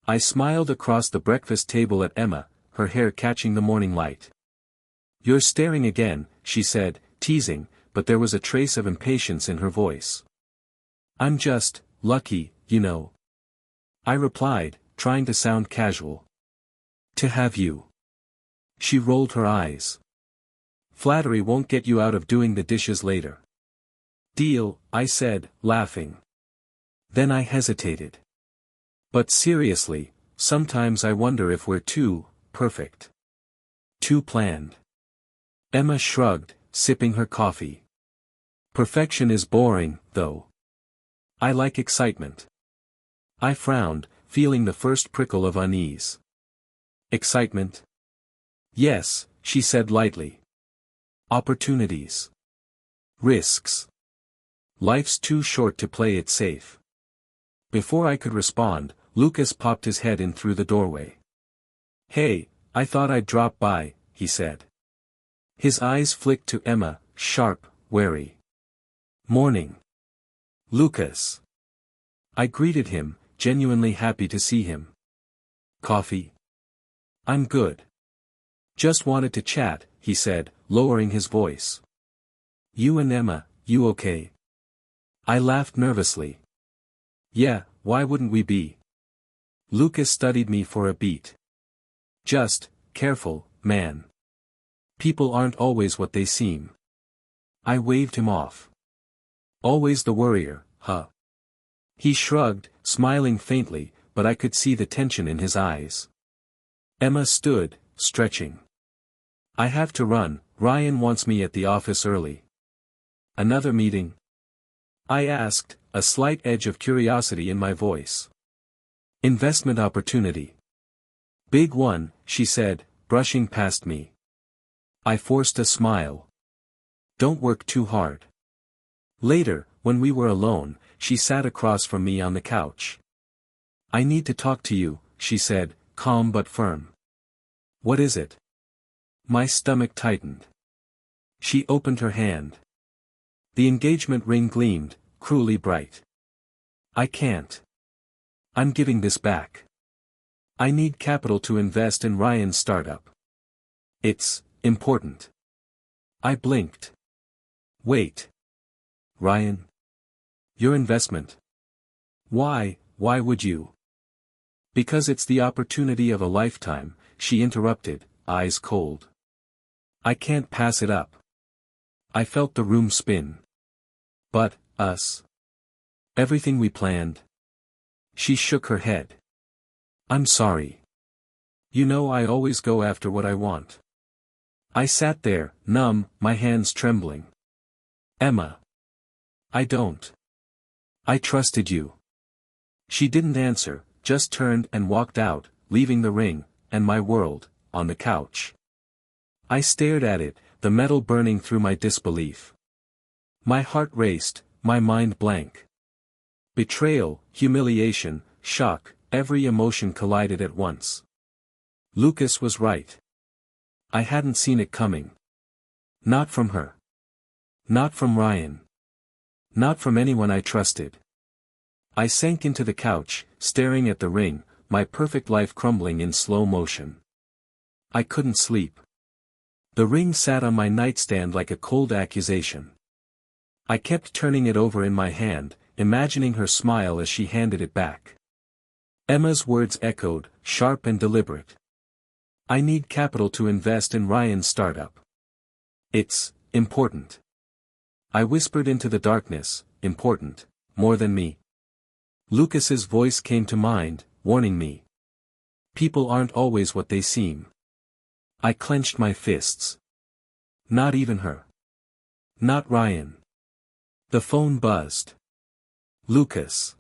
I smiled across the breakfast table at Emma, her hair catching the morning light. "You're staring again," she said, teasing, but there was a trace of impatience in her voice. "I'm just lucky, you know," I replied, trying to sound casual. "To have you." She rolled her eyes. "Flattery won't get you out of doing the dishes later." "Deal," I said, laughing. Then I hesitated. "But seriously, sometimes I wonder if we're too perfect. Too planned." Emma shrugged, sipping her coffee. "Perfection is boring, though. I like excitement." I frowned, feeling the first prickle of unease. "Excitement?" "Yes," she said lightly. "Opportunities. Risks. Life's too short to play it safe." Before I could respond, Lucas popped his head in through the doorway. "Hey, I thought I'd drop by," he said. His eyes flicked to Emma, sharp, wary. "Morning, Lucas." I greeted him, genuinely happy to see him. "Coffee?" "I'm good. Just wanted to chat," he said, lowering his voice. "You and Emma, you okay?" I laughed nervously. "Yeah, why wouldn't we be?" Lucas studied me for a beat. "Just, careful, man. People aren't always what they seem." I waved him off. "Always the worrier, huh?" He shrugged, smiling faintly, but I could see the tension in his eyes. Emma stood, stretching. "I have to run, Ryan wants me at the office early." "Another meeting?" I asked, a slight edge of curiosity in my voice. "Investment opportunity." "Big one," she said, brushing past me. I forced a smile. "Don't work too hard." Later, when we were alone, she sat across from me on the couch. "I need to talk to you," she said, calm but firm. "What is it?" My stomach tightened. She opened her hand. The engagement ring gleamed, cruelly bright. "I can't. I'm giving this back. I need capital to invest in Ryan's startup. It's important." I blinked. "Wait. Ryan? Your investment? Why would you?" "Because it's the opportunity of a lifetime," she interrupted, eyes cold. "I can't pass it up." I felt the room spin. "But, us? Everything we planned?" She shook her head. "I'm sorry. You know I always go after what I want." I sat there, numb, my hands trembling. "Emma. I don't. I trusted you." She didn't answer, just turned and walked out, leaving the ring, and my world, on the couch. I stared at it, the metal burning through my disbelief. My heart raced, my mind blank. Betrayal, humiliation, shock, every emotion collided at once. Lucas was right. I hadn't seen it coming. Not from her. Not from Ryan. Not from anyone I trusted. I sank into the couch, staring at the ring, my perfect life crumbling in slow motion. I couldn't sleep. The ring sat on my nightstand like a cold accusation. I kept turning it over in my hand, imagining her smile as she handed it back. Emma's words echoed, sharp and deliberate. "I need capital to invest in Ryan's startup. It's important." I whispered into the darkness, "Important, more than me." Lucas's voice came to mind, warning me. "People aren't always what they seem." I clenched my fists. Not even her. Not Ryan. The phone buzzed. "Lucas."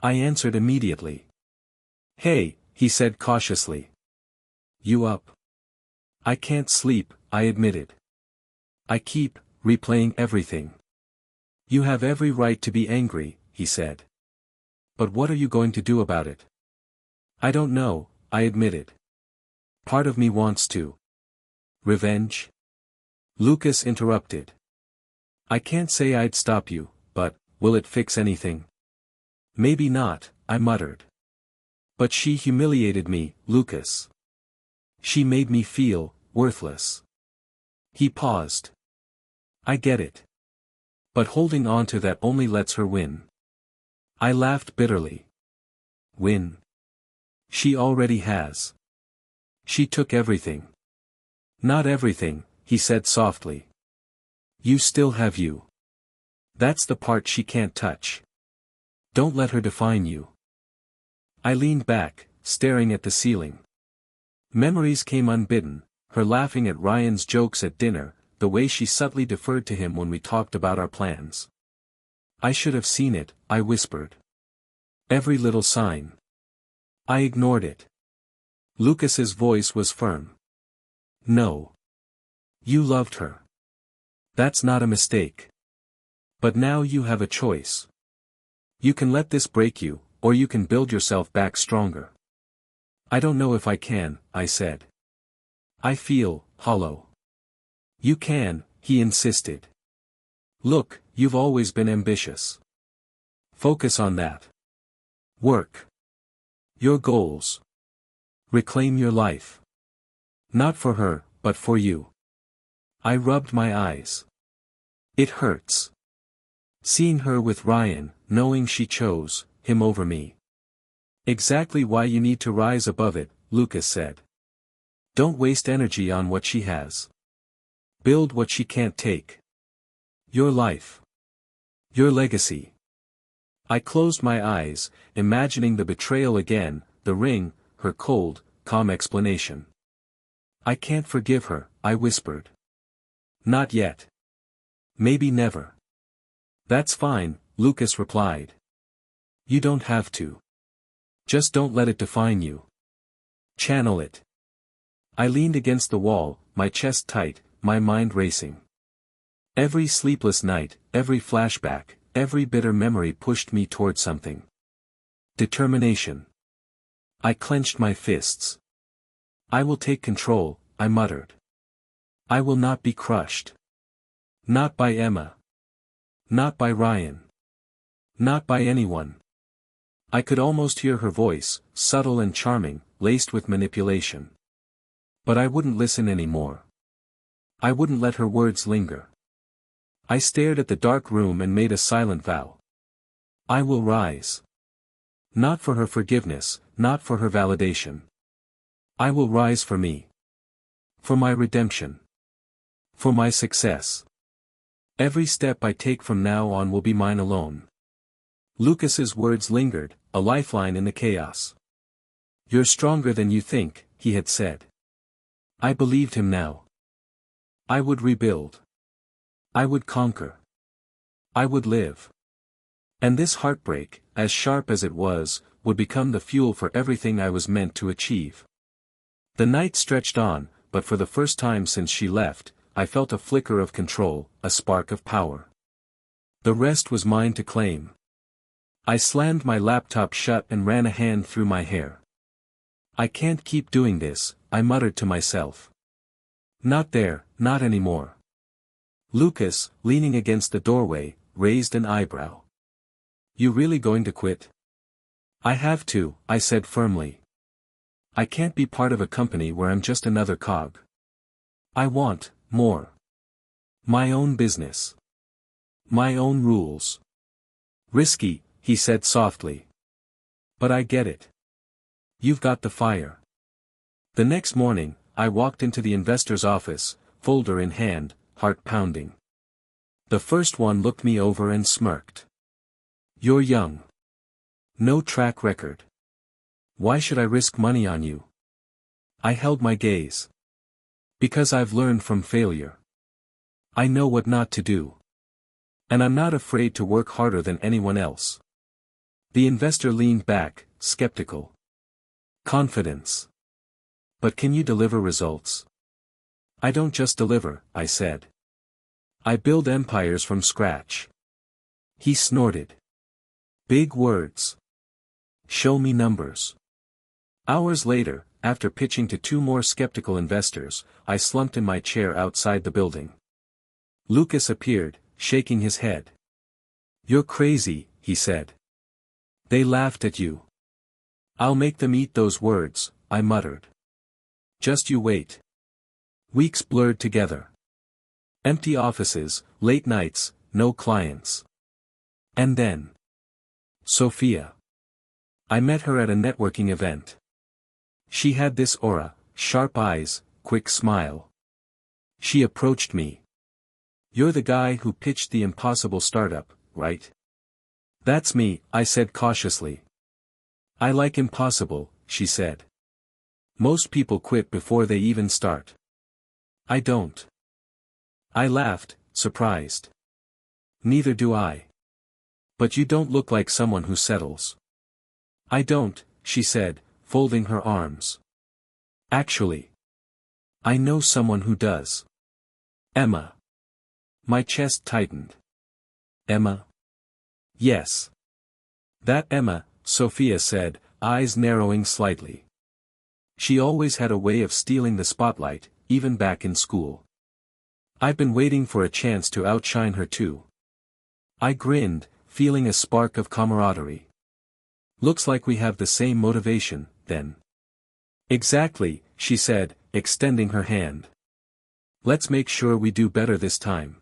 I answered immediately. "Hey," he said cautiously. "You up?" "I can't sleep," I admitted. "I keep replaying everything." "You have every right to be angry," he said. "But what are you going to do about it?" "I don't know," I admitted. "Part of me wants to." "Revenge?" Lucas interrupted. "I can't say I'd stop you, but, will it fix anything?" "Maybe not," I muttered. But she humiliated me, Lucas. She made me feel worthless. He paused. I get it. But holding on to that only lets her win. I laughed bitterly. Win? She already has. She took everything. Not everything, he said softly. You still have you. That's the part she can't touch. Don't let her define you. I leaned back, staring at the ceiling. Memories came unbidden, her laughing at Ryan's jokes at dinner, the way she subtly deferred to him when we talked about our plans. I should have seen it, I whispered. Every little sign. I ignored it. Lucas's voice was firm. No. You loved her. That's not a mistake. But now you have a choice. You can let this break you, or you can build yourself back stronger. I don't know if I can, I said. I feel hollow. You can, he insisted. Look, you've always been ambitious. Focus on that. Work. Your goals. Reclaim your life. Not for her, but for you. I rubbed my eyes. It hurts. Seeing her with Ryan, knowing she chose him over me. Exactly why you need to rise above it, Lucas said. Don't waste energy on what she has. Build what she can't take. Your life. Your legacy. I closed my eyes, imagining the betrayal again, the ring, her cold, calm explanation. I can't forgive her, I whispered. Not yet. Maybe never. That's fine, Lucas replied. You don't have to. Just don't let it define you. Channel it. I leaned against the wall, my chest tight, my mind racing. Every sleepless night, every flashback, every bitter memory pushed me toward something. Determination. I clenched my fists. I will take control, I muttered. I will not be crushed. Not by Emma. Not by Ryan. Not by anyone. I could almost hear her voice, subtle and charming, laced with manipulation. But I wouldn't listen anymore. I wouldn't let her words linger. I stared at the dark room and made a silent vow. I will rise. Not for her forgiveness, not for her validation. I will rise for me. For my redemption. For my success. Every step I take from now on will be mine alone. Lucas's words lingered, a lifeline in the chaos. You're stronger than you think, he had said. I believed him now. I would rebuild. I would conquer. I would live. And this heartbreak, as sharp as it was, would become the fuel for everything I was meant to achieve. The night stretched on, but for the first time since she left, I felt a flicker of control, a spark of power. The rest was mine to claim. I slammed my laptop shut and ran a hand through my hair. I can't keep doing this, I muttered to myself. Not there, not anymore. Lucas, leaning against the doorway, raised an eyebrow. You really going to quit? I have to, I said firmly. I can't be part of a company where I'm just another cog. I want more. My own business. My own rules. Risky, he said softly. But I get it. You've got the fire. The next morning, I walked into the investor's office, folder in hand, heart pounding. The first one looked me over and smirked. You're young. No track record. Why should I risk money on you? I held my gaze. Because I've learned from failure. I know what not to do. And I'm not afraid to work harder than anyone else. The investor leaned back, skeptical. Confidence. But can you deliver results? I don't just deliver, I said. I build empires from scratch. He snorted. Big words. Show me numbers. Hours later, after pitching to 2 more skeptical investors, I slumped in my chair outside the building. Lucas appeared, shaking his head. You're crazy, he said. They laughed at you. I'll make them eat those words, I muttered. Just you wait. Weeks blurred together. Empty offices, late nights, no clients. And then. Sophia. I met her at a networking event. She had this aura, sharp eyes, quick smile. She approached me. You're the guy who pitched the impossible startup, right? That's me, I said cautiously. I like impossible, she said. Most people quit before they even start. I don't. I laughed, surprised. Neither do I. But you don't look like someone who settles. I don't, she said, folding her arms. Actually. I know someone who does. Emma. My chest tightened. Emma? Yes. That Emma, Sophia said, eyes narrowing slightly. She always had a way of stealing the spotlight, even back in school. I've been waiting for a chance to outshine her too. I grinned, feeling a spark of camaraderie. Looks like we have the same motivation, then. Exactly, she said, extending her hand. Let's make sure we do better this time.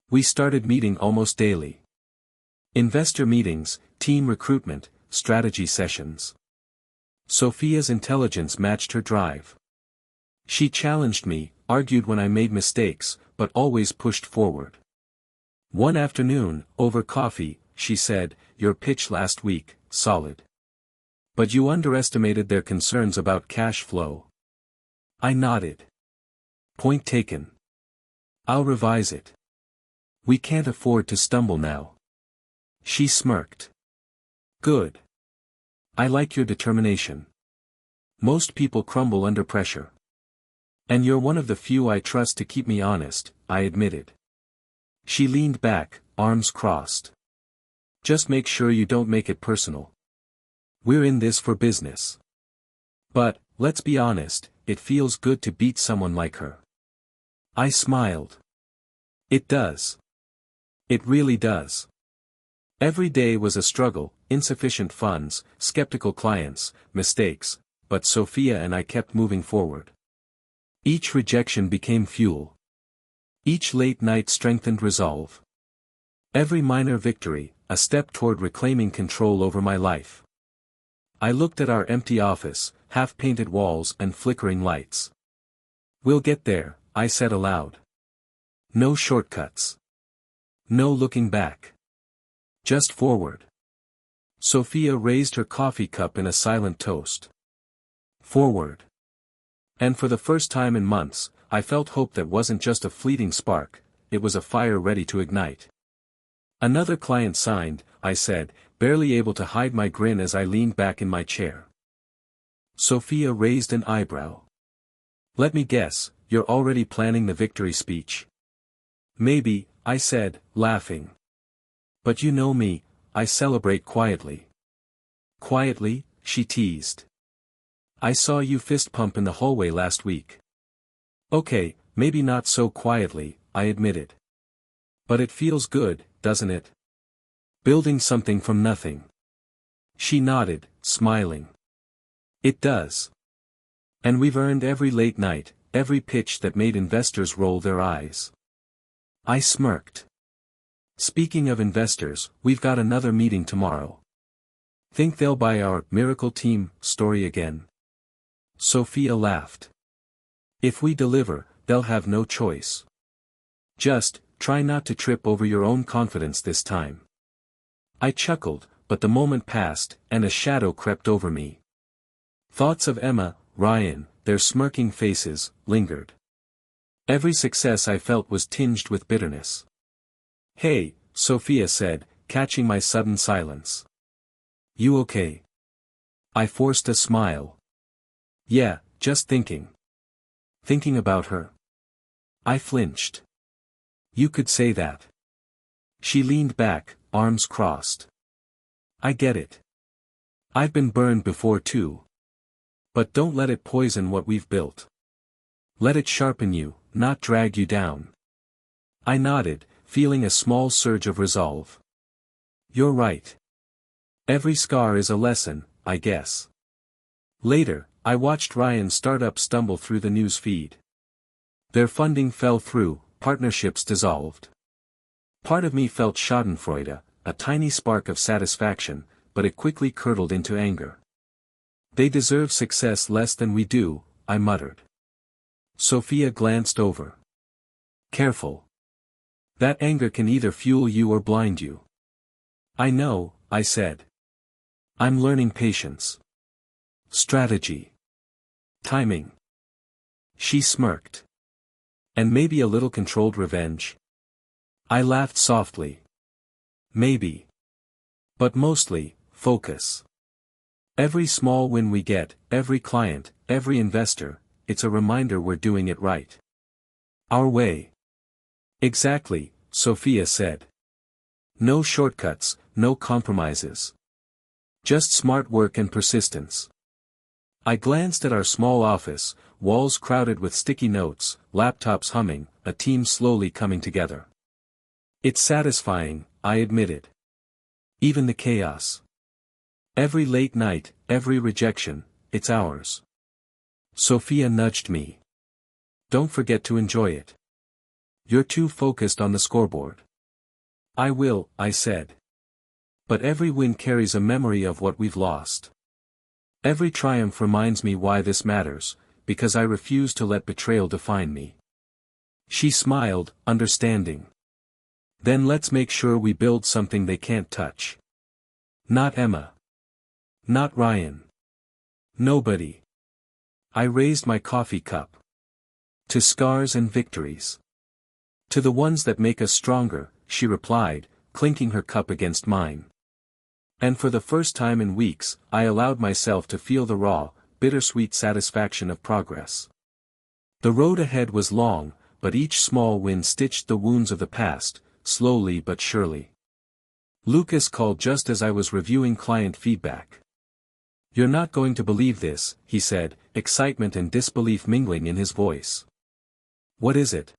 We started meeting almost daily. Investor meetings, team recruitment, strategy sessions. Sophia's intelligence matched her drive. She challenged me, argued when I made mistakes, but always pushed forward. One afternoon, over coffee, she said, "Your pitch last week, solid. But you underestimated their concerns about cash flow." I nodded. Point taken. I'll revise it. We can't afford to stumble now. She smirked. Good. I like your determination. Most people crumble under pressure. And you're one of the few I trust to keep me honest, I admitted. She leaned back, arms crossed. Just make sure you don't make it personal. We're in this for business. But, let's be honest, it feels good to beat someone like her. I smiled. It does. It really does. Every day was a struggle, insufficient funds, skeptical clients, mistakes, but Sophia and I kept moving forward. Each rejection became fuel. Each late night strengthened resolve. Every minor victory, a step toward reclaiming control over my life. I looked at our empty office, half-painted walls and flickering lights. We'll get there, I said aloud. No shortcuts. No looking back. Just forward. Sophia raised her coffee cup in a silent toast. Forward. And for the first time in months, I felt hope that wasn't just a fleeting spark, it was a fire ready to ignite. Another client signed, I said, barely able to hide my grin as I leaned back in my chair. Sophia raised an eyebrow. Let me guess, you're already planning the victory speech. Maybe, I said, laughing. But you know me, I celebrate quietly. Quietly, she teased. I saw you fist pump in the hallway last week. Okay, maybe not so quietly, I admitted. But it feels good, doesn't it? Building something from nothing. She nodded, smiling. It does. And we've earned every late night, every pitch that made investors roll their eyes. I smirked. Speaking of investors, we've got another meeting tomorrow. Think they'll buy our miracle team story again? Sophia laughed. If we deliver, they'll have no choice. Just, try not to trip over your own confidence this time. I chuckled, but the moment passed, and a shadow crept over me. Thoughts of Emma, Ryan, their smirking faces, lingered. Every success I felt was tinged with bitterness. Hey, Sophia said, catching my sudden silence. You okay? I forced a smile. Yeah, just thinking. Thinking about her. I flinched. You could say that. She leaned back, arms crossed. I get it. I've been burned before too. But don't let it poison what we've built. Let it sharpen you, not drag you down. I nodded, feeling a small surge of resolve. You're right. Every scar is a lesson, I guess. Later, I watched Ryan's startup stumble through the news feed. Their funding fell through, partnerships dissolved. Part of me felt schadenfreude, a tiny spark of satisfaction, but it quickly curdled into anger. They deserve success less than we do, I muttered. Sophia glanced over. Careful. That anger can either fuel you or blind you. I know, I said. I'm learning patience. Strategy. Timing. She smirked. And maybe a little controlled revenge? I laughed softly. Maybe. But mostly, focus. Every small win we get, every client, every investor, it's a reminder we're doing it right. Our way. Exactly, Sophia said. No shortcuts, no compromises. Just smart work and persistence. I glanced at our small office, walls crowded with sticky notes, laptops humming, a team slowly coming together. It's satisfying, I admitted. Even the chaos. Every late night, every rejection, it's ours. Sophia nudged me. Don't forget to enjoy it. You're too focused on the scoreboard. I will, I said. But every win carries a memory of what we've lost. Every triumph reminds me why this matters, because I refuse to let betrayal define me. She smiled, understanding. Then let's make sure we build something they can't touch. Not Emma. Not Ryan. Nobody. I raised my coffee cup. To scars and victories. To the ones that make us stronger, she replied, clinking her cup against mine. And for the first time in weeks, I allowed myself to feel the raw, bittersweet satisfaction of progress. The road ahead was long, but each small win stitched the wounds of the past, slowly but surely. Lucas called just as I was reviewing client feedback. You're not going to believe this, he said, excitement and disbelief mingling in his voice. What is it?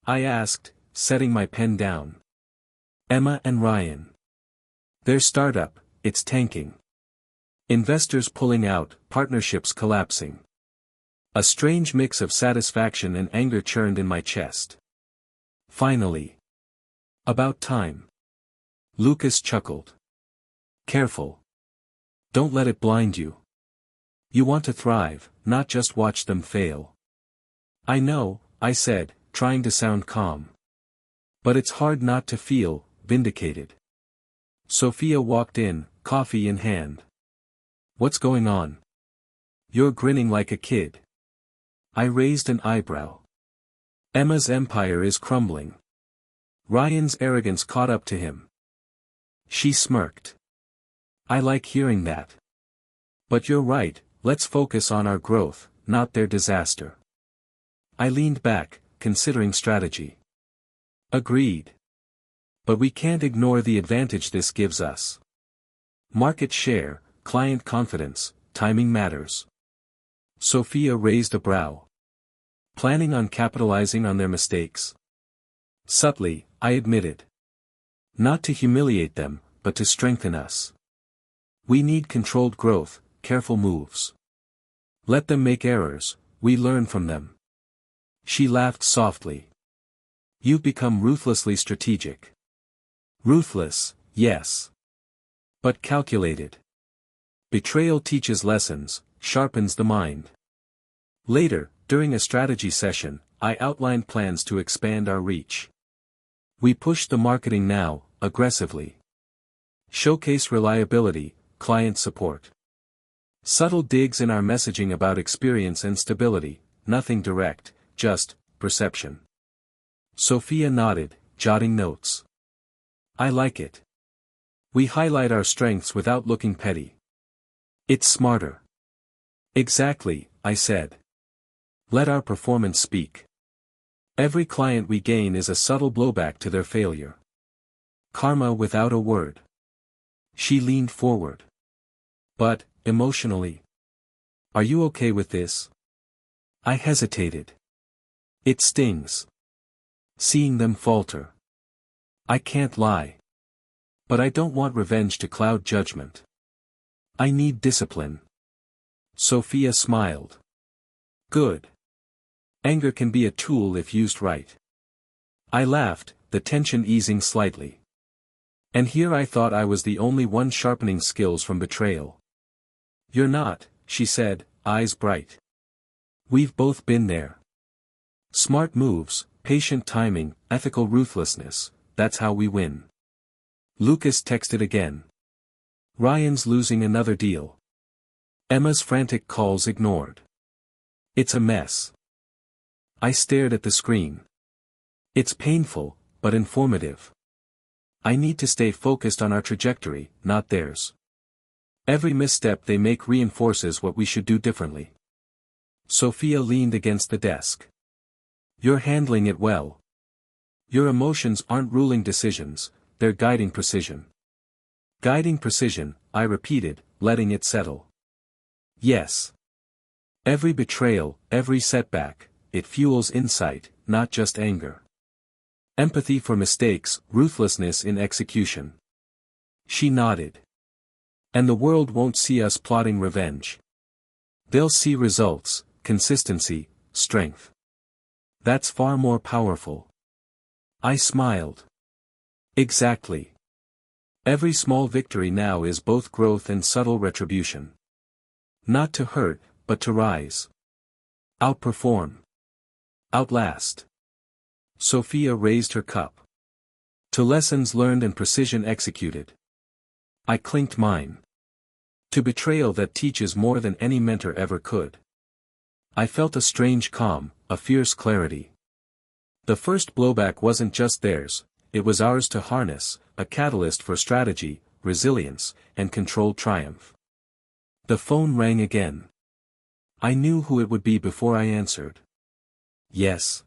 I asked, setting my pen down. Emma and Ryan. Their startup, it's tanking. Investors pulling out, partnerships collapsing. A strange mix of satisfaction and anger churned in my chest. Finally. About time. Lucas chuckled. Careful. Don't let it blind you. You want to thrive, not just watch them fail. I know, I said, trying to sound calm. But it's hard not to feel vindicated. Sophia walked in, coffee in hand. What's going on? You're grinning like a kid. I raised an eyebrow. Emma's empire is crumbling. Ryan's arrogance caught up to him. She smirked. I like hearing that. But you're right, let's focus on our growth, not their disaster. I leaned back, considering strategy. Agreed. But we can't ignore the advantage this gives us. Market share, client confidence, timing matters. Sophia raised a brow. Planning on capitalizing on their mistakes? Subtly, I admitted. Not to humiliate them, but to strengthen us. We need controlled growth, careful moves. Let them make errors, we learn from them. She laughed softly. You've become ruthlessly strategic. Ruthless, yes. But calculated. Betrayal teaches lessons, sharpens the mind. Later, during a strategy session, I outlined plans to expand our reach. We push the marketing now, aggressively. Showcase reliability, client support. Subtle digs in our messaging about experience and stability, nothing direct, just perception. Sophia nodded, jotting notes. I like it. We highlight our strengths without looking petty. It's smarter. Exactly, I said. Let our performance speak. Every client we gain is a subtle blowback to their failure. Karma without a word. She leaned forward. But, emotionally. Are you okay with this? I hesitated. It stings. Seeing them falter. I can't lie. But I don't want revenge to cloud judgment. I need discipline. Sophia smiled. Good. Anger can be a tool if used right. I laughed, the tension easing slightly. And here I thought I was the only one sharpening skills from betrayal. You're not, she said, eyes bright. We've both been there. Smart moves, patient timing, ethical ruthlessness, that's how we win. Lucas texted again. Ryan's losing another deal. Emma's frantic calls ignored. It's a mess. I stared at the screen. It's painful, but informative. I need to stay focused on our trajectory, not theirs. Every misstep they make reinforces what we should do differently. Sophia leaned against the desk. You're handling it well. Your emotions aren't ruling decisions, they're guiding precision. Guiding precision, I repeated, letting it settle. Yes. Every betrayal, every setback, it fuels insight, not just anger. Empathy for mistakes, ruthlessness in execution. She nodded. And the world won't see us plotting revenge. They'll see results, consistency, strength. That's far more powerful. I smiled. Exactly. Every small victory now is both growth and subtle retribution. Not to hurt, but to rise. Outperform. Outlast. Sophia raised her cup. To lessons learned and precision executed. I clinked mine. To betrayal that teaches more than any mentor ever could. I felt a strange calm, a fierce clarity. The first blowback wasn't just theirs, it was ours to harness, a catalyst for strategy, resilience, and controlled triumph. The phone rang again. I knew who it would be before I answered. Yes.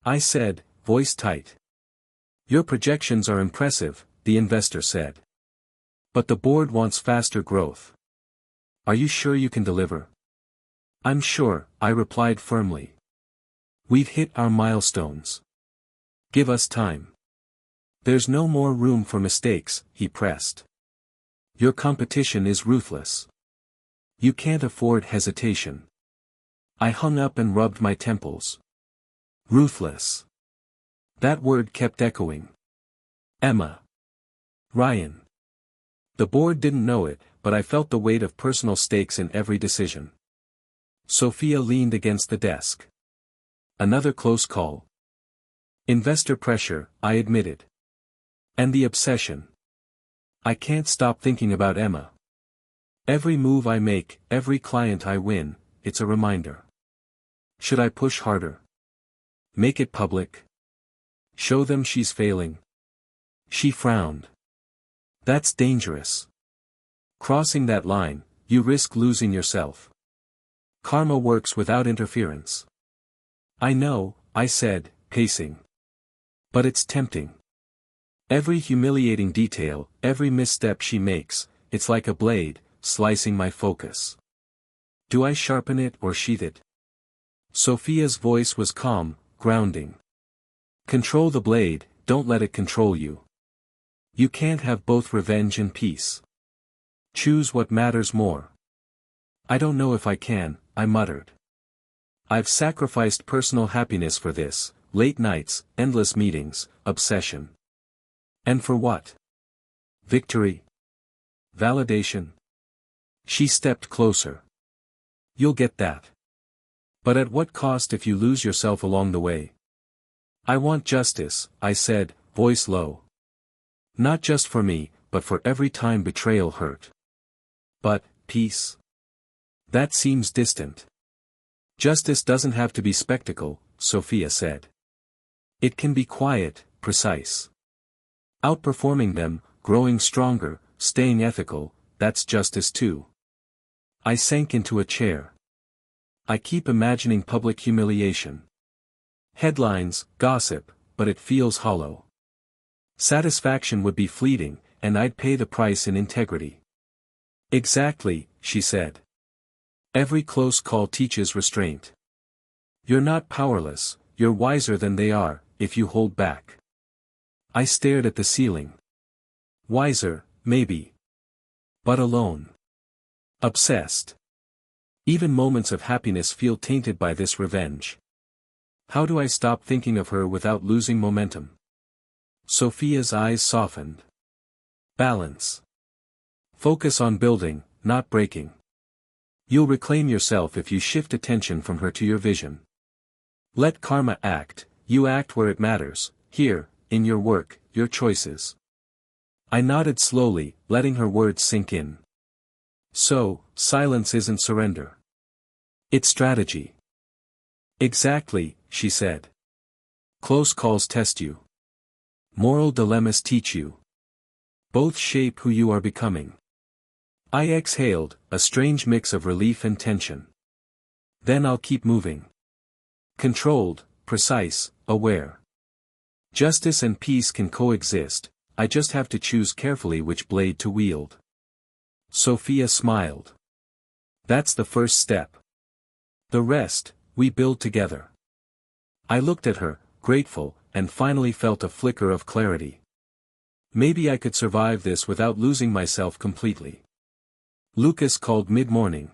I said, voice tight. Your projections are impressive, the investor said. But the board wants faster growth. Are you sure you can deliver? I'm sure, I replied firmly. We've hit our milestones. Give us time. There's no more room for mistakes, he pressed. Your competition is ruthless. You can't afford hesitation. I hung up and rubbed my temples. Ruthless. That word kept echoing. Emma. Ryan. The board didn't know it, but I felt the weight of personal stakes in every decision. Sophia leaned against the desk. Another close call. Investor pressure, I admitted. And the obsession. I can't stop thinking about Emma. Every move I make, every client I win, it's a reminder. Should I push harder? Make it public? Show them she's failing? She frowned. That's dangerous. Crossing that line, you risk losing yourself. Karma works without interference. I know, I said, pacing. But it's tempting. Every humiliating detail, every misstep she makes, it's like a blade, slicing my focus. Do I sharpen it or sheath it? Sophia's voice was calm, grounding. Control the blade, don't let it control you. You can't have both revenge and peace. Choose what matters more. I don't know if I can, I muttered. I've sacrificed personal happiness for this, late nights, endless meetings, obsession. And for what? Victory? Validation? She stepped closer. You'll get that. But at what cost if you lose yourself along the way? I want justice, I said, voice low. Not just for me, but for every time betrayal hurt. But, peace? That seems distant. Justice doesn't have to be spectacle, Sophia said. It can be quiet, precise. Outperforming them, growing stronger, staying ethical, that's justice too. I sank into a chair. I keep imagining public humiliation. Headlines, gossip, but it feels hollow. Satisfaction would be fleeting, and I'd pay the price in integrity. Exactly, she said. Every close call teaches restraint. You're not powerless, you're wiser than they are, if you hold back. I stared at the ceiling. Wiser, maybe. But alone. Obsessed. Even moments of happiness feel tainted by this revenge. How do I stop thinking of her without losing momentum? Sophia's eyes softened. Balance. Focus on building, not breaking. You'll reclaim yourself if you shift attention from her to your vision. Let karma act, you act where it matters, here, in your work, your choices. I nodded slowly, letting her words sink in. So, silence isn't surrender. It's strategy. Exactly, she said. Close calls test you. Moral dilemmas teach you. Both shape who you are becoming. I exhaled, a strange mix of relief and tension. Then I'll keep moving. Controlled, precise, aware. Justice and peace can coexist, I just have to choose carefully which blade to wield. Sophia smiled. That's the first step. The rest, we build together. I looked at her, grateful, and finally felt a flicker of clarity. Maybe I could survive this without losing myself completely. Lucas called mid-morning.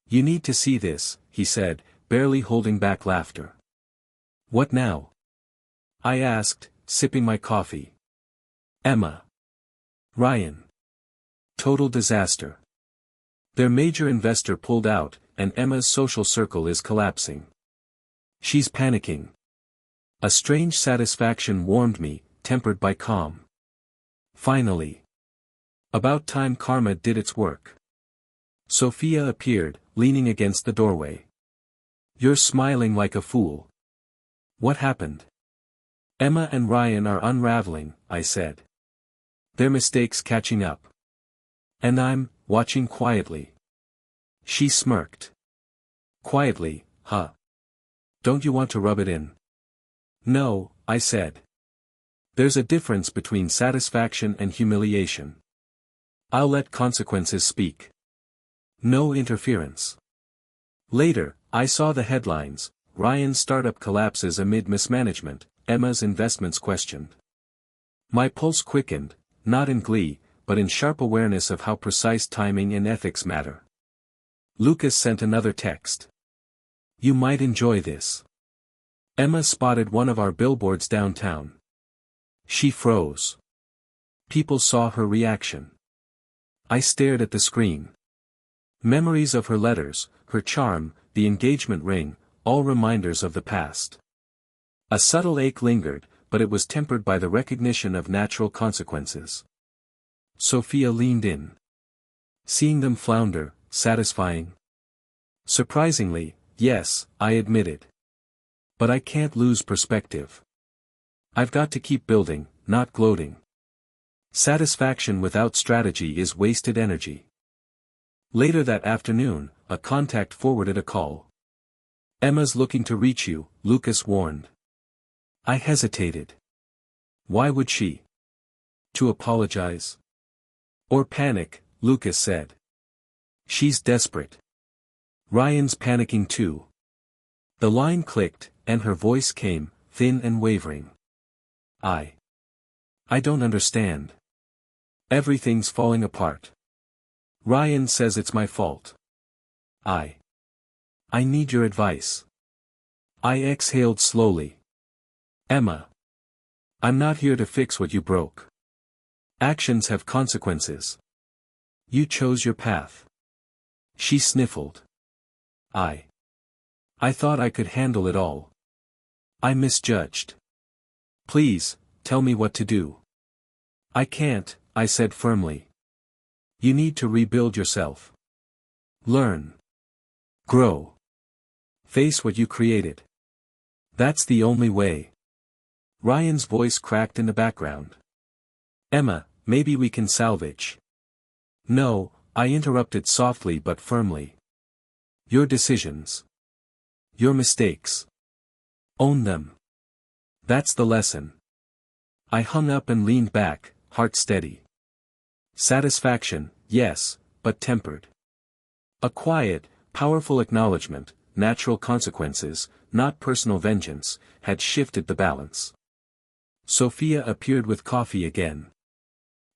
You need to see this, he said, barely holding back laughter. What now? I asked, sipping my coffee. Emma. Ryan. Total disaster. Their major investor pulled out, and Emma's social circle is collapsing. She's panicking. A strange satisfaction warmed me, tempered by calm. Finally. About time karma did its work. Sophia appeared, leaning against the doorway. You're smiling like a fool. What happened? Emma and Ryan are unraveling, I said. Their mistakes catching up. And I'm, watching quietly. She smirked. Quietly, huh? Don't you want to rub it in? No, I said. There's a difference between satisfaction and humiliation. I'll let consequences speak. No interference. Later, I saw the headlines, Ryan's startup collapses amid mismanagement, Emma's investments questioned. My pulse quickened, not in glee, but in sharp awareness of how precise timing and ethics matter. Lucas sent another text. You might enjoy this. Emma spotted one of our billboards downtown. She froze. People saw her reaction. I stared at the screen. Memories of her letters, her charm, the engagement ring, all reminders of the past. A subtle ache lingered, but it was tempered by the recognition of natural consequences. Sophia leaned in. Seeing them flounder, satisfying? Surprisingly, yes, I admitted. But I can't lose perspective. I've got to keep building, not gloating. Satisfaction without strategy is wasted energy. Later that afternoon, a contact forwarded a call. Emma's looking to reach you, Lucas warned. I hesitated. Why would she? To apologize? Or panic, Lucas said. She's desperate. Ryan's panicking too. The line clicked, and her voice came, thin and wavering. I don't understand. Everything's falling apart. Ryan says it's my fault. I need your advice. I exhaled slowly. Emma. I'm not here to fix what you broke. Actions have consequences. You chose your path. She sniffled. I thought I could handle it all. I misjudged. Please, tell me what to do. I can't, I said firmly. You need to rebuild yourself. Learn. Grow. Face what you created. That's the only way. Ryan's voice cracked in the background. Emma, maybe we can salvage. No, I interrupted softly but firmly. Your decisions. Your mistakes. Own them. That's the lesson. I hung up and leaned back, heart steady. Satisfaction, yes, but tempered. A quiet, powerful acknowledgement, natural consequences, not personal vengeance, had shifted the balance. Sophia appeared with coffee again.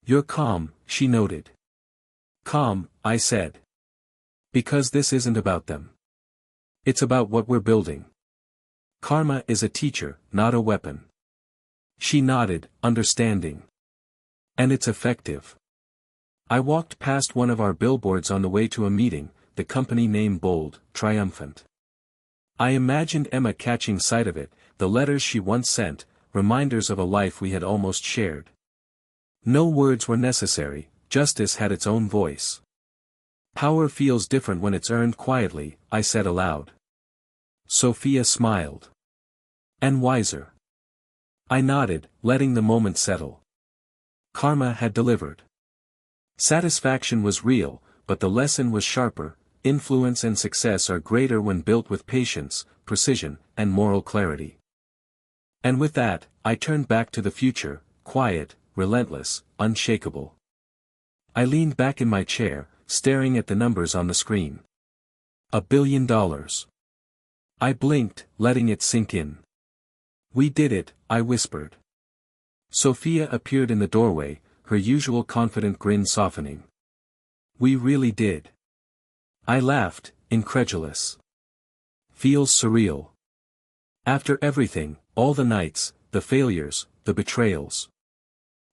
You're calm, she noted. Calm, I said. Because this isn't about them. It's about what we're building. Karma is a teacher, not a weapon. She nodded, understanding. And it's effective. I walked past one of our billboards on the way to a meeting, the company name bold, triumphant. I imagined Emma catching sight of it, the letters she once sent, reminders of a life we had almost shared. No words were necessary, justice had its own voice. Power feels different when it's earned quietly, I said aloud. Sophia smiled. And wiser. I nodded, letting the moment settle. Karma had delivered. Satisfaction was real, but the lesson was sharper. Influence and success are greater when built with patience, precision, and moral clarity. And with that, I turned back to the future, quiet, relentless, unshakable. I leaned back in my chair, staring at the numbers on the screen. $1 billion. I blinked, letting it sink in. We did it, I whispered. Sophia appeared in the doorway, her usual confident grin softening. We really did. I laughed, incredulous. Feels surreal. After everything, all the nights, the failures, the betrayals.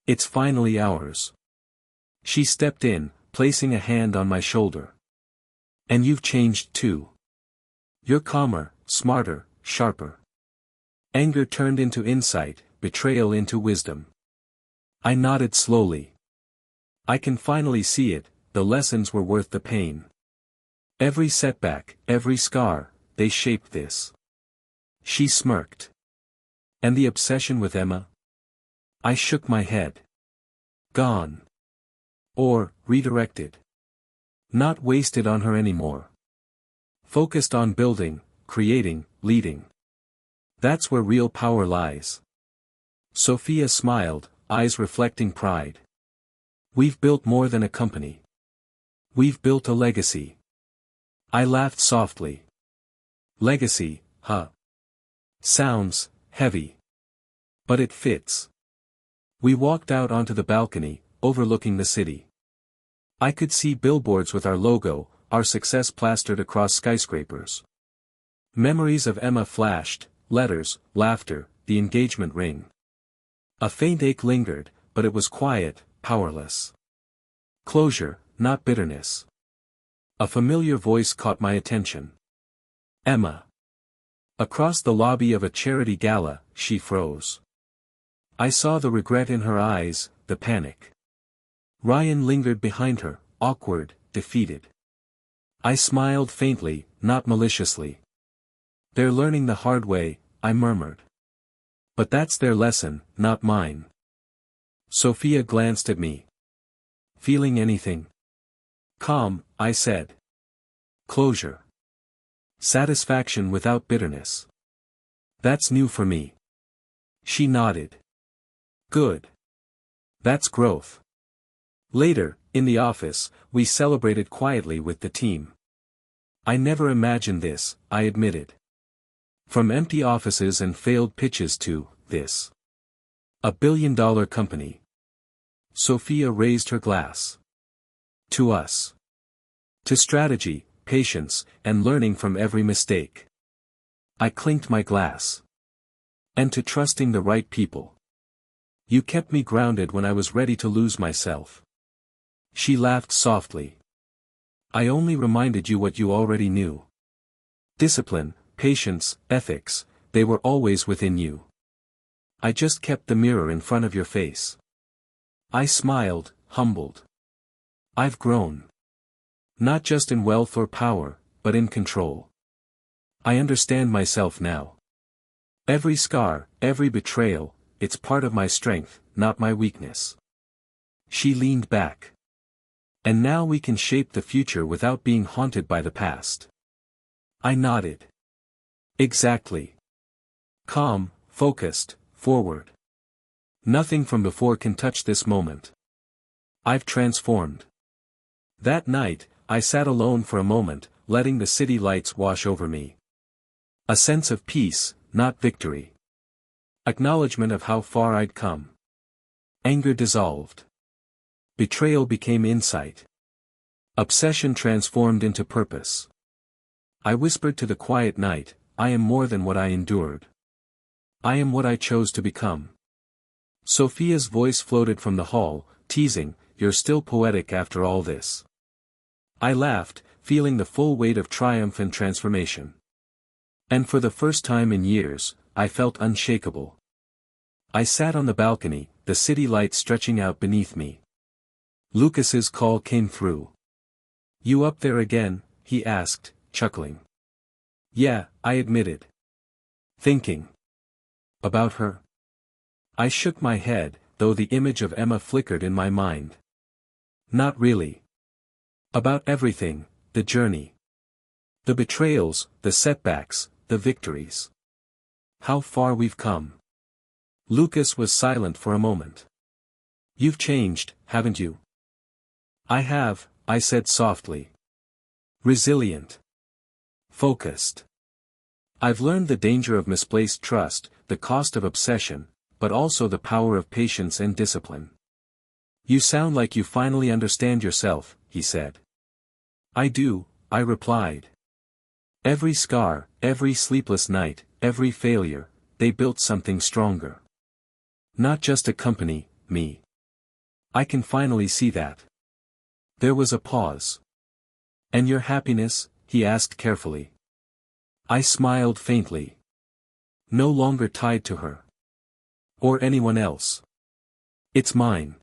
It's finally ours. She stepped in, placing a hand on my shoulder. And you've changed too. You're calmer, smarter, sharper. Anger turned into insight, betrayal into wisdom. I nodded slowly. I can finally see it, the lessons were worth the pain. Every setback, every scar, they shaped this. She smirked. And the obsession with Emma? I shook my head. Gone. Or, redirected. Not wasted on her anymore. Focused on building, creating, leading. That's where real power lies. Sophia smiled, eyes reflecting pride. We've built more than a company. We've built a legacy. I laughed softly. Legacy, huh? Sounds heavy. But it fits. We walked out onto the balcony, overlooking the city. I could see billboards with our logo, our success plastered across skyscrapers. Memories of Emma flashed, letters, laughter, the engagement ring. A faint ache lingered, but it was quiet, powerless. Closure, not bitterness. A familiar voice caught my attention. Emma. Across the lobby of a charity gala, she froze. I saw the regret in her eyes, the panic. Ryan lingered behind her, awkward, defeated. I smiled faintly, not maliciously. They're learning the hard way, I murmured. But that's their lesson, not mine. Sophia glanced at me. Feeling anything? Calm, I said. Closure. Satisfaction without bitterness. That's new for me. She nodded. Good. That's growth. Later, in the office, we celebrated quietly with the team. I never imagined this, I admitted. From empty offices and failed pitches to this. $1 billion company. Sophia raised her glass. To us. To strategy, patience, and learning from every mistake. I clinked my glass. And to trusting the right people. You kept me grounded when I was ready to lose myself. She laughed softly. I only reminded you what you already knew. Discipline, patience, ethics, they were always within you. I just kept the mirror in front of your face. I smiled, humbled. I've grown. Not just in wealth or power, but in control. I understand myself now. Every scar, every betrayal, it's part of my strength, not my weakness. She leaned back. And now we can shape the future without being haunted by the past. I nodded. Exactly. Calm, focused, forward. Nothing from before can touch this moment. I've transformed. That night, I sat alone for a moment, letting the city lights wash over me. A sense of peace, not victory. Acknowledgement of how far I'd come. Anger dissolved. Betrayal became insight. Obsession transformed into purpose. I whispered to the quiet night, I am more than what I endured. I am what I chose to become. Sophia's voice floated from the hall, teasing, you're still poetic after all this. I laughed, feeling the full weight of triumph and transformation. And for the first time in years, I felt unshakable. I sat on the balcony, the city light stretching out beneath me. Lucas's call came through. You up there again? He asked, chuckling. Yeah, I admitted. Thinking. About her? I shook my head, though the image of Emma flickered in my mind. Not really. About everything, the journey. The betrayals, the setbacks, the victories. How far we've come. Lucas was silent for a moment. You've changed, haven't you? I have, I said softly. Resilient. Focused. I've learned the danger of misplaced trust, the cost of obsession, but also the power of patience and discipline. You sound like you finally understand yourself, he said. I do, I replied. Every scar, every sleepless night, every failure, they built something stronger. Not just a company, me. I can finally see that. There was a pause. And your happiness? He asked carefully. I smiled faintly. No longer tied to her. Or anyone else. It's mine.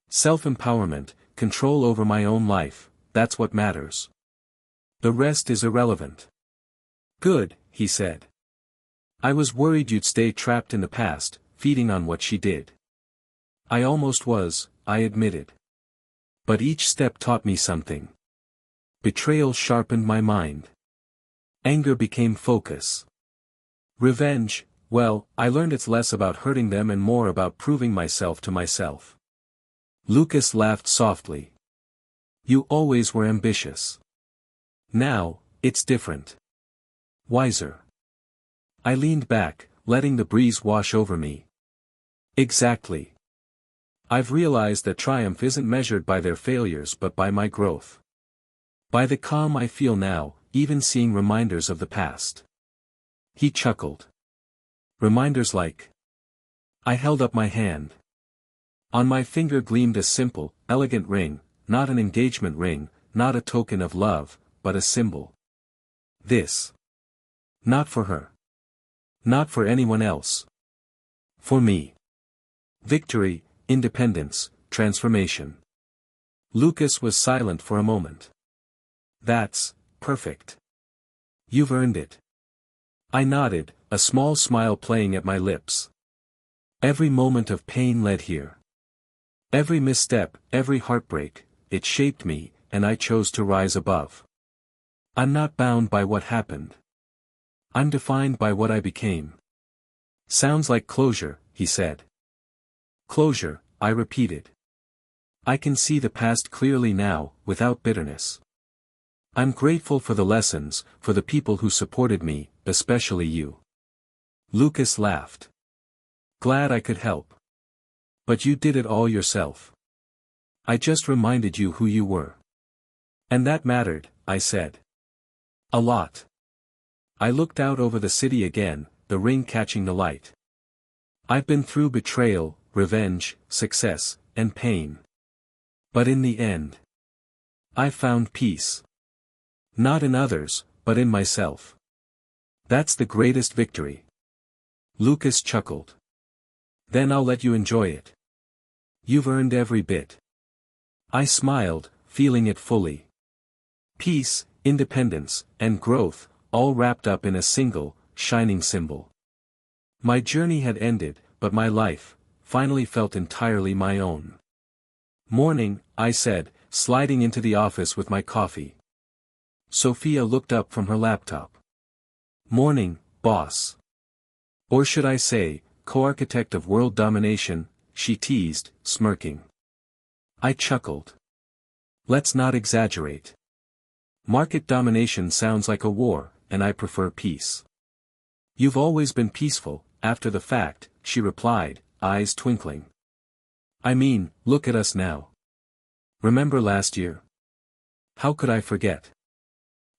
Self-empowerment, control over my own life, that's what matters. The rest is irrelevant. Good, he said. I was worried you'd stay trapped in the past, feeding on what she did. I almost was, I admitted. But each step taught me something. Betrayal sharpened my mind. Anger became focus. Revenge, well, I learned it's less about hurting them and more about proving myself to myself. Lucas laughed softly. You always were ambitious. Now, it's different. Wiser. I leaned back, letting the breeze wash over me. Exactly. I've realized that triumph isn't measured by their failures but by my growth. By the calm I feel now, even seeing reminders of the past. He chuckled. Reminders like. I held up my hand. On my finger gleamed a simple, elegant ring, not an engagement ring, not a token of love, but a symbol. This. Not for her. Not for anyone else. For me. Victory, independence, transformation. Lucas was silent for a moment. That's perfect. You've earned it. I nodded, a small smile playing at my lips. Every moment of pain led here. Every misstep, every heartbreak, it shaped me, and I chose to rise above. I'm not bound by what happened. I'm defined by what I became. Sounds like closure, he said. Closure, I repeated. I can see the past clearly now, without bitterness. I'm grateful for the lessons, for the people who supported me, especially you. Lucas laughed. Glad I could help. But you did it all yourself. I just reminded you who you were. And that mattered, I said. A lot. I looked out over the city again, the ring catching the light. I've been through betrayal, revenge, success, and pain. But in the end, I found peace. Not in others, but in myself. That's the greatest victory. Lucas chuckled. Then I'll let you enjoy it. You've earned every bit. I smiled, feeling it fully. Peace, independence, and growth, all wrapped up in a single, shining symbol. My journey had ended, but my life, finally felt entirely my own. Morning, I said, sliding into the office with my coffee. Sophia looked up from her laptop. Morning, boss. Or should I say, co-architect of world domination, she teased, smirking. I chuckled. Let's not exaggerate. Market domination sounds like a war, and I prefer peace. You've always been peaceful, after the fact, she replied, eyes twinkling. I mean, look at us now. Remember last year? How could I forget?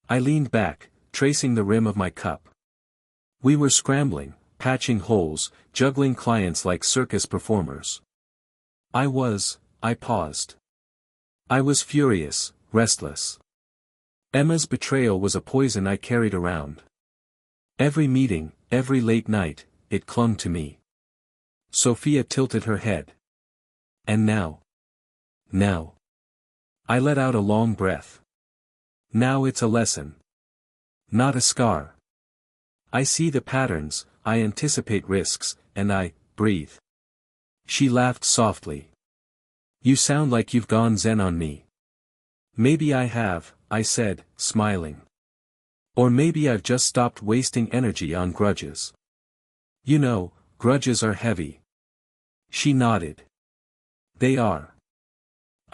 I leaned back, tracing the rim of my cup. We were scrambling, patching holes, juggling clients like circus performers. I paused. I was furious, restless. Emma's betrayal was a poison I carried around. Every meeting, every late night, it clung to me. Sophia tilted her head. And now. Now. I let out a long breath. Now it's a lesson. Not a scar. I see the patterns, I anticipate risks, and I breathe. She laughed softly. You sound like you've gone zen on me. Maybe I have, I said, smiling. Or maybe I've just stopped wasting energy on grudges. You know, grudges are heavy. She nodded. They are.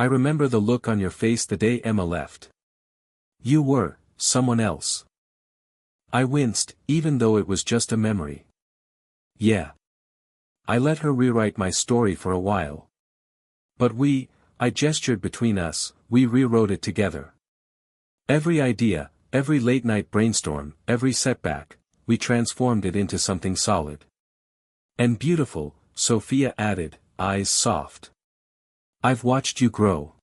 I remember the look on your face the day Emma left. You were someone else. I winced, even though it was just a memory. Yeah. I let her rewrite my story for a while. But I gestured between us, we rewrote it together. Every idea, every late-night brainstorm, every setback, we transformed it into something solid. And beautiful, Sophia added, eyes soft. I've watched you grow.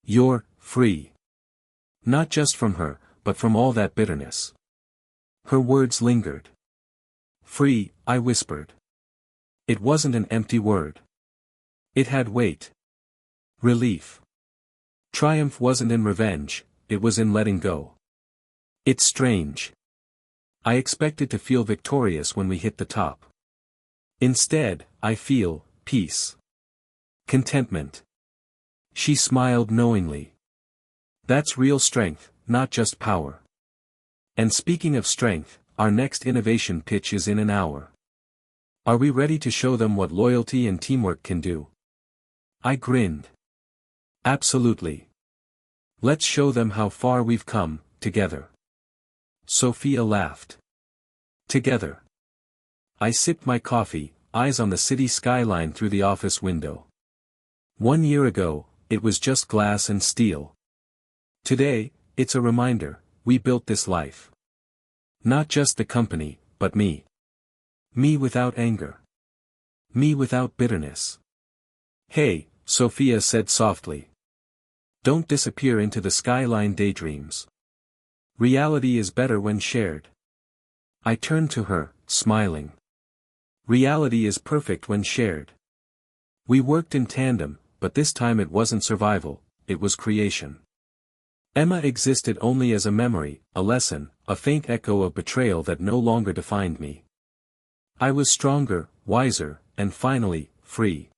You're free. Not just from her, but from all that bitterness. Her words lingered. Free, I whispered. It wasn't an empty word. It had weight. Relief. Triumph wasn't in revenge, it was in letting go. It's strange. I expected to feel victorious when we hit the top. Instead, I feel peace. Contentment. She smiled knowingly. That's real strength, not just power. And speaking of strength, our next innovation pitch is in an hour. Are we ready to show them what loyalty and teamwork can do? I grinned. Absolutely. Let's show them how far we've come, together. Sophia laughed. Together. I sipped my coffee, eyes on the city skyline through the office window. 1 year ago, it was just glass and steel. Today, it's a reminder, we built this life. Not just the company, but me. Me without anger. Me without bitterness. Hey, Sophia said softly. Don't disappear into the skyline daydreams. Reality is better when shared. I turned to her, smiling. Reality is perfect when shared. We worked in tandem, but this time it wasn't survival, it was creation. Emma existed only as a memory, a lesson, a faint echo of betrayal that no longer defined me. I was stronger, wiser, and finally, free.